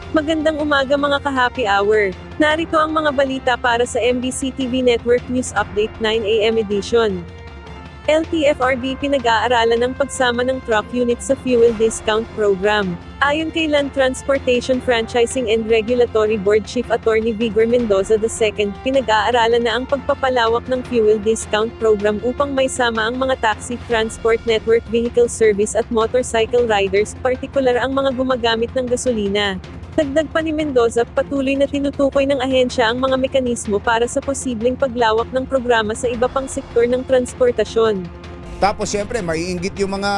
Magandang umaga mga ka-happy hour. Narito ang mga balita para sa MBC TV Network News Update 9 AM edition. LTFRB pinag-aaralan ng pagsama ng truck unit sa fuel discount program. Ayon kay Land Transportation Franchising and Regulatory Board Chief Attorney Vigor Mendoza II, pinag-aaralan na ang pagpapalawak ng fuel discount program upang maisama ang mga taxi, transport network vehicle service at motorcycle riders, partikular ang mga gumagamit ng gasolina. Dagdag pa ni Mendoza, patuloy na tinutukoy ng ahensya ang mga mekanismo para sa posibleng paglawak ng programa sa iba pang sektor ng transportasyon. Tapos siyempre, maiinggit yung mga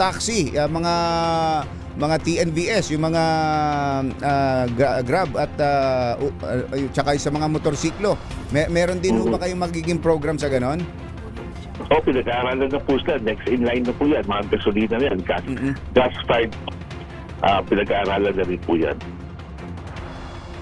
taxi, mga TNVS, yung mga Grab at tsaka sa mga motorsiklo. Meron din ba kayong magiging program sa ganon? O, pinag-aaralan na po sila. Next in line na po yan. Mga gasolina na yan. Gas-fired. Pinag-aaralan na rin po yan.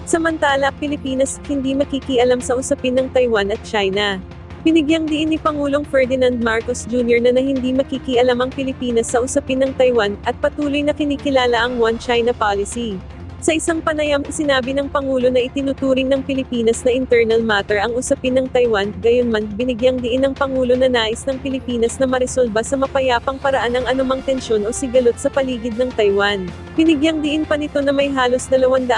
Samantala, Pilipinas hindi makikialam sa usapin ng Taiwan at China. Binigyang diin ni Pangulong Ferdinand Marcos Jr. na hindi makikialam ang Pilipinas sa usapin ng Taiwan, at patuloy na kinikilala ang One China policy. Sa isang panayam, sinabi ng Pangulo na itinuturing ng Pilipinas na internal matter ang usapin ng Taiwan, gayunman, binigyang diin ng Pangulo na nais ng Pilipinas na maresolba sa mapayapang paraan ang anumang tensyon o sigalot sa paligid ng Taiwan. Binigyang diin pa nito na may halos 200,000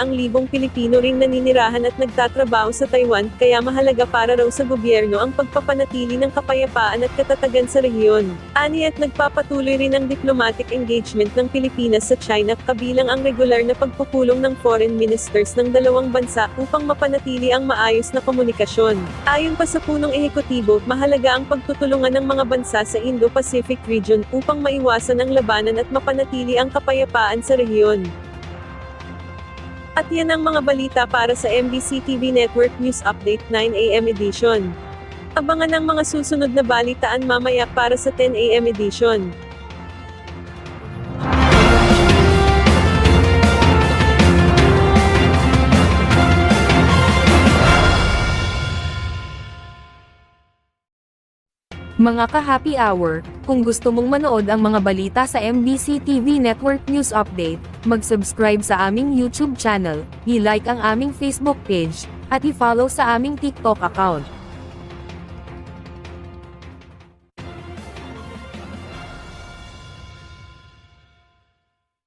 Pilipino ring naninirahan at nagtatrabaho sa Taiwan, kaya mahalaga para raw sa gobyerno ang pagpapanatili ng kapayapaan at katatagan sa rehiyon. Ani at nagpapatuloy rin ang diplomatic engagement ng Pilipinas sa China, kabilang ang regular na pagpupulong ng foreign ministers ng dalawang bansa upang mapanatili ang maayos na komunikasyon. Ayon pa sa punong ehekutibo, mahalaga ang pagtutulungan ng mga bansa sa Indo-Pacific region upang maiwasan ang labanan at mapanatili ang kapayapaan sa rehiyon. At yan ang mga balita para sa MBC TV Network News Update 9 AM edition. Abangan ang mga susunod na balitaan mamaya para sa 10 AM edition. Mga ka-happy hour, kung gusto mong manood ang mga balita sa MBC TV Network News Update, mag-subscribe sa aming YouTube channel, i-like ang aming Facebook page, at i-follow sa aming TikTok account.